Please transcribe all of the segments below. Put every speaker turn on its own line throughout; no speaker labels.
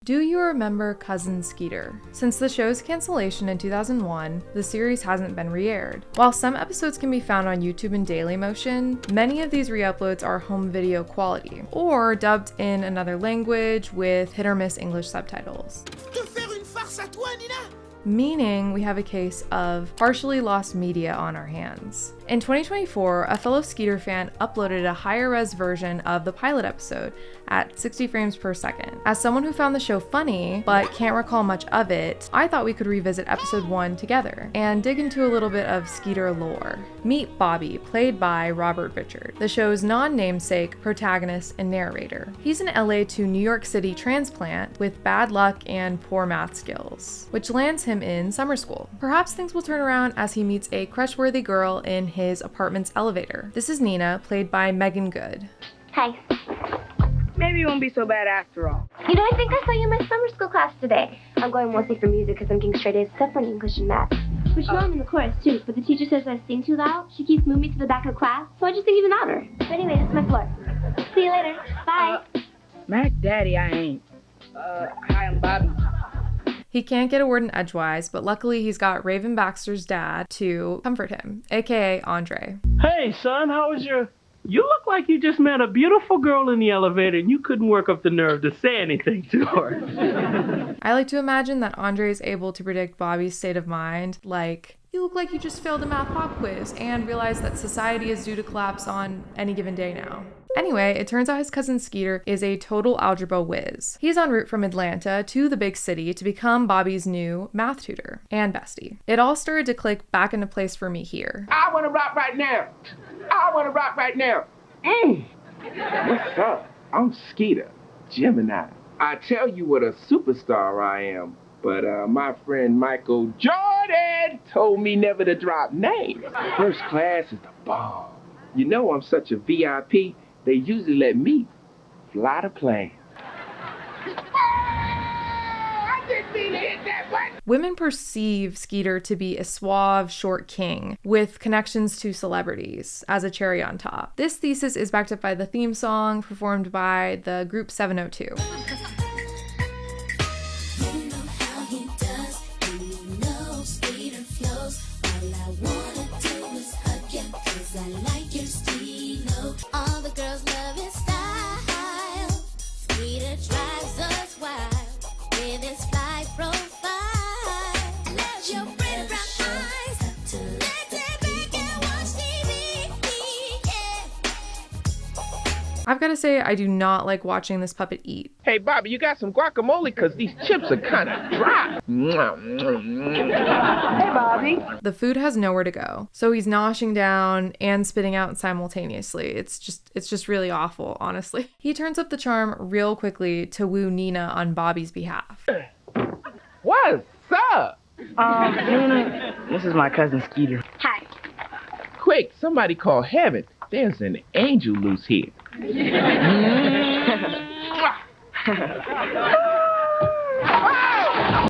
Do you remember Cousin Skeeter? Since the show's cancellation in 2001, the series hasn't been re-aired. While some episodes can be found on YouTube in Dailymotion, many of these re-uploads are home video quality, or dubbed in another language with hit or miss English subtitles. Meaning we have a case of partially lost media on our hands. In 2024, a fellow Skeeter fan uploaded a higher res version of the pilot episode at 60 frames per second. As someone who found the show funny, but can't recall much of it, I thought we could revisit episode 1 together and dig into a little bit of Skeeter lore. Meet Bobby, played by Ri'chard, the show's non-namesake protagonist and narrator. He's an LA to New York City transplant with bad luck and poor math skills, which lands him in summer school. Perhaps things will turn around as he meets a crush-worthy girl in his apartment's elevator. This is Nina, played by Megan Good.
Hi.
Maybe it won't be so bad after all.
You know, I think I saw you in my summer school class today. I'm going mostly for music because I'm getting straight A's except for English and math. Which now I'm in the chorus too, but the teacher says I sing too loud. She keeps moving me to the back of class, so I just sing even louder. But anyway, this is my floor. See you later. Bye.
Mac Daddy, I ain't. Hi, I'm Bobby.
He can't get a word in edgewise, but luckily he's got Raven Baxter's dad to comfort him, aka Andre.
Hey, son, how was your... You look like you just met a beautiful girl in the elevator and you couldn't work up the nerve to say anything to her.
I like to imagine that Andre is able to predict Bobby's state of mind, like, you look like you just failed a math pop quiz and realize that society is due to collapse on any given day now. Anyway, it turns out his cousin Skeeter is a total algebra whiz. He's en route from Atlanta to the big city to become Bobby's new math tutor and bestie. It all started to click back into place for me here.
I want to rock right now. I want to rock right now. What's up? I'm Skeeter, Gemini. I tell you what a superstar I am, but my friend Michael Jordan told me never to drop names. First class is the bomb. You know I'm such a VIP, they usually let me fly the plane. I didn't mean to hit that button.
Women perceive Skeeter to be a suave, short king with connections to celebrities as a cherry on top. This thesis is backed up by the theme song performed by the group 702.
All the girls love his style. Skeeter drives us wild with his fly profile. Love your pretty brown eyes. Let's sit back and watch TV. Yeah.
I've got to say, I do not like watching this puppet eat.
Hey, Bobby, you got some guacamole? Because these chips are kind of dry.
Hey, Bobby.
The food has nowhere to go, so he's noshing down and spitting out simultaneously. It's just really awful, honestly. He turns up the charm real quickly to woo Nina on Bobby's behalf.
What's up?
Nina, this is my cousin Skeeter.
Hi.
Quick, somebody call heaven. There's an angel loose here.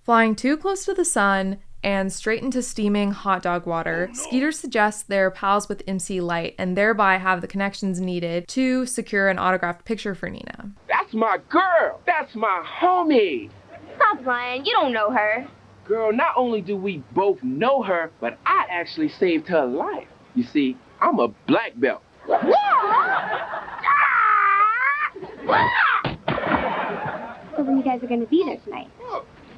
Flying too close to the sun and straight into steaming hot dog water, Skeeter suggests they're pals with MC Light and thereby have the connections needed to secure an autographed picture for Nina.
That's my girl. That's my homie.
Stop lying. You don't know her.
Girl, not only do we both know her, but I actually saved her life. You see, I'm a black belt.
So when you guys are going to be there tonight?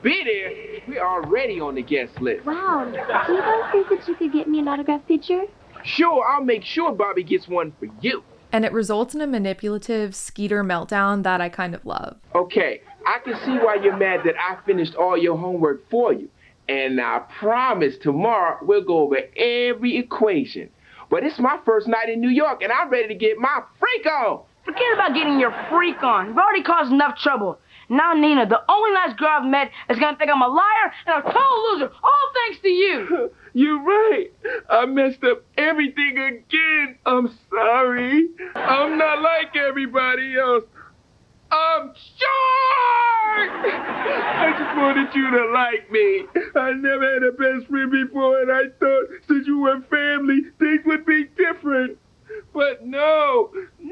Be there? We're already on the guest list.
Wow. Do you guys think that you could get me an autographed picture?
Sure, I'll make sure Bobby gets one for you.
And it results in a manipulative Skeeter meltdown that I kind of love.
Okay, I can see why you're mad that I finished all your homework for you. And I promise tomorrow we'll go over every equation. But it's my first night in New York and I'm ready to get my freak on.
Forget about getting your freak on. You've already caused enough trouble. Now, Nina, the only nice girl I've met is gonna think I'm a liar and a total loser, all thanks to you.
You're right. I messed up everything again. I'm sorry. I'm not like everybody else. I'm short! I just wanted you to like me. I never had a best friend before, and I thought since you were family, things would be different. But no! No!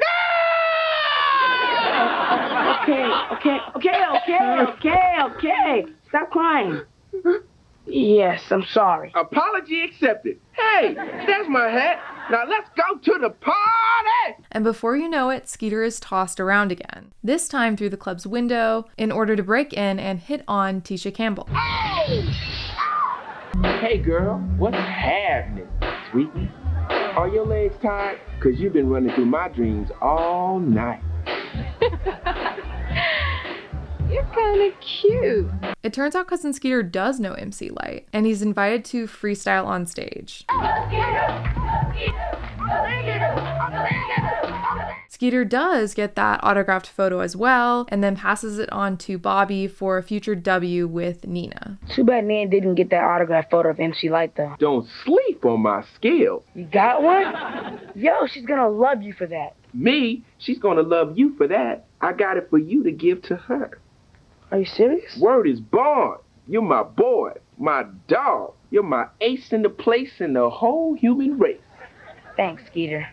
Okay. Stop crying. Yes, I'm sorry.
Apology accepted. Hey, that's my hat. Now let's go to the party!
And before you know it, Skeeter is tossed around again, this time through the club's window in order to break in and hit on Tisha Campbell.
Hey girl, what's happening, sweetie? Are your legs tired? Cause you've been running through my dreams all night.
You're kind of cute.
It turns out Cousin Skeeter does know MC Lyte, and he's invited to freestyle on stage. Skeeter does get that autographed photo as well, and then passes it on to Bobby for a future W with Nina.
Too bad Nan didn't get that autographed photo of MC Lyte, though.
Don't sleep on my skills.
You got one? Yo, she's gonna love you for that.
Me? She's gonna love you for that. I got it for you to give to her.
Are you serious?
Word is born. You're my boy, my dog. You're my ace in the place in the whole human race.
Thanks, Skeeter.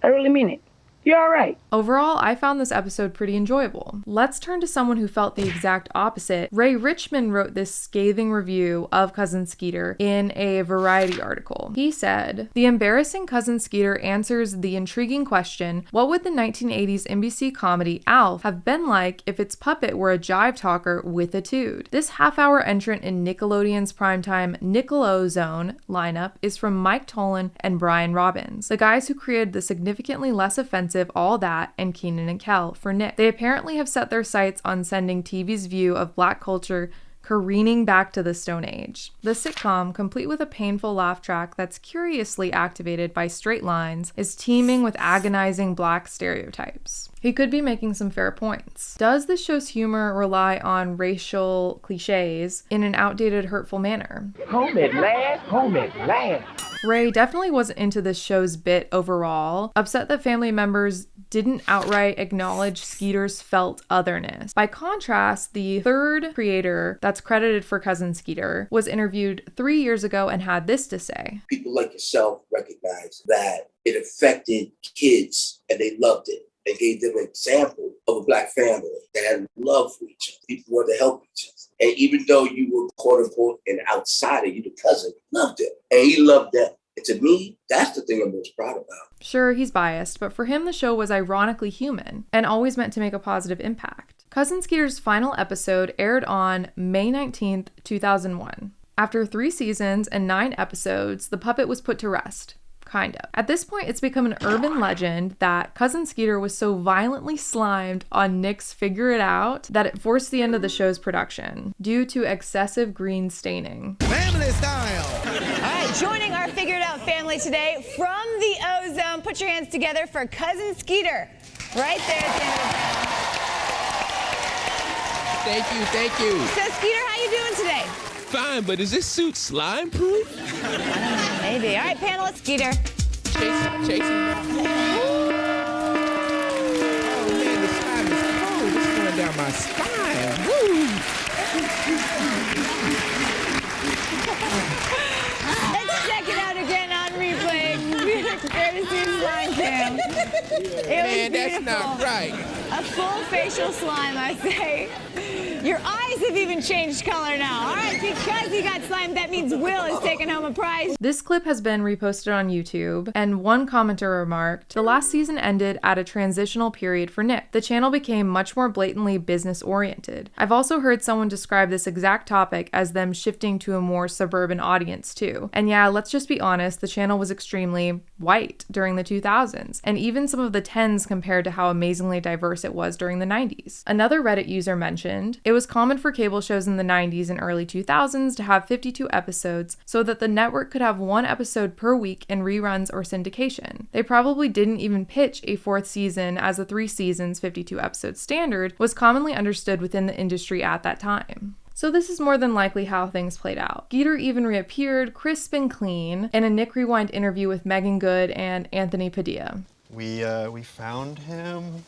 I really mean it. You're all right.
Overall, I found this episode pretty enjoyable. Let's turn to someone who felt the exact opposite. Ray Richmond wrote this scathing review of Cousin Skeeter in a Variety article. He said, "The embarrassing Cousin Skeeter answers the intriguing question, what would the 1980s NBC comedy Alf have been like if its puppet were a jive-talker with a tude? This half-hour entrant in Nickelodeon's primetime Nickelodeon lineup is from Mike Tollin and Brian Robbins, the guys who created the significantly less offensive All That and Keenan and Kel for Nick. They apparently have set their sights on sending TV's view of black culture careening back to the Stone Age. The sitcom, complete with a painful laugh track that's curiously activated by straight lines, is teeming with agonizing black stereotypes." He could be making some fair points. Does this show's humor rely on racial cliches in an outdated, hurtful manner?
Home at last, home at last.
Ray definitely wasn't into this show's bit overall, upset that family members didn't outright acknowledge Skeeter's felt otherness. By contrast, the third creator that's credited for Cousin Skeeter was interviewed 3 years ago and had this to say.
People like yourself recognize that it affected kids and they loved it. They gave them an example of a black family that had love for each other. People wanted to help each other. And even though you were quote unquote an outsider, you the cousin, loved him. And he loved them. And to me, that's the thing I'm most proud about.
Sure, he's biased, but for him the show was ironically human and always meant to make a positive impact. Cousin Skeeter's final episode aired on May 19th, 2001. After 3 seasons and 9 episodes, the puppet was put to rest. Kind of. At this point, it's become an urban legend that Cousin Skeeter was so violently slimed on Nick's Figure It Out that it forced the end of the show's production due to excessive green staining.
Family style!
All right, joining our Figure It Out family today from the Ozone, put your hands together for Cousin Skeeter. Right there at the end of the
Thank you.
So Skeeter, how you doing today?
Fine, but is this suit slime proof?
Maybe. All right, panelists, Skeeter.
Chasing. Oh man, the slime is cold. It's going down my spine. Woo!
Let's check it out again on replay. Courtesy of Slime Cam.
Man, that's not right.
A full facial slime, I say. Your eyes have even changed color now. All right, because he got slimed, that means Will is taking home a prize.
This clip has been reposted on YouTube, and one commenter remarked, "The last season ended at a transitional period for Nick. The channel became much more blatantly business-oriented. I've also heard someone describe this exact topic as them shifting to a more suburban audience too. And yeah, let's just be honest, the channel was extremely white during the 2000s, and even some of the 10s compared to how amazingly diverse it was during the 90s. Another Reddit user mentioned, it was common for cable shows in the 90s and early 2000s to have 52 episodes so that the network could have 1 episode per week in reruns or syndication. They probably didn't even pitch a 4th season, as the 3 seasons 52 episode standard was commonly understood within the industry at that time." So this is more than likely how things played out. Skeeter even reappeared, crisp and clean, in a Nick Rewind interview with Megan Good and Anthony Padilla.
We found him.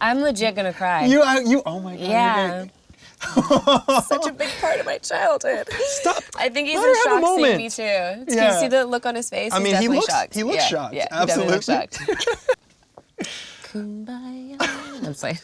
I'm legit gonna cry.
You, oh my God.
Yeah. Such a big part of my childhood.
Stop.
I think he's in shock seeing me too.
Yeah.
Can you see the look on his face?
I mean,
he's
he looks
shocked.
shocked.
Yeah,
Absolutely.
he definitely looks shocked. Kumbaya, It's like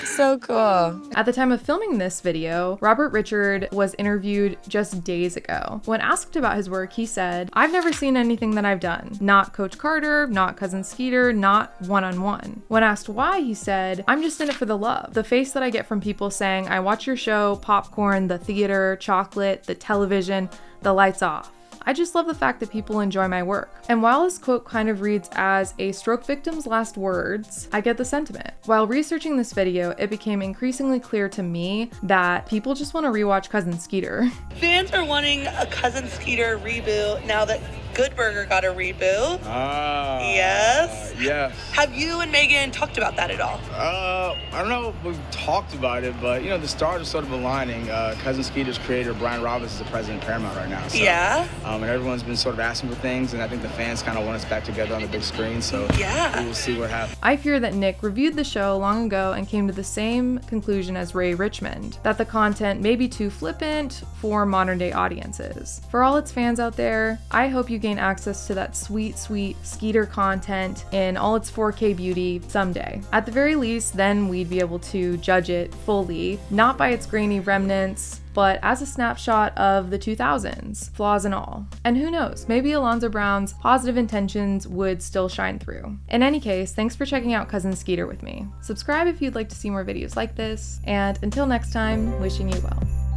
so cool.
At the time of filming this video, Robert Ri'chard was interviewed just days ago. When asked about his work, he said, "I've never seen anything that I've done. Not Coach Carter, not Cousin Skeeter, not one-on-one." When asked why, he said, "I'm just in it for the love. The face that I get from people saying, I watch your show, popcorn, the theater, chocolate, the television, the lights off. I just love the fact that people enjoy my work." And while this quote kind of reads as a stroke victim's last words, I get the sentiment. While researching this video, it became increasingly clear to me that people just want to rewatch Cousin Skeeter.
Fans are wanting a Cousin Skeeter reboot now that Good Burger got a reboot. Yes.
Yes.
Have you and Megan talked about that at all?
I don't know if we've talked about it, but you know, the stars are sort of aligning. Cousin Skeeter's creator, Brian Roberts, is the president of Paramount right now. So,
yeah.
And everyone's been sort of asking for things, and I think the fans kind of want us back together on the big screen, so
yeah,
we will see what happens.
I fear that Nick reviewed the show long ago and came to the same conclusion as Ray Richmond, that the content may be too flippant for modern day audiences. For all its fans out there, I hope you gain access to that sweet, sweet Skeeter content in all its 4K beauty someday. At the very least, then we'd be able to judge it fully, not by its grainy remnants, but as a snapshot of the 2000s, flaws and all. And who knows, maybe Alonzo Brown's positive intentions would still shine through. In any case, thanks for checking out Cousin Skeeter with me. Subscribe if you'd like to see more videos like this, and until next time, wishing you well.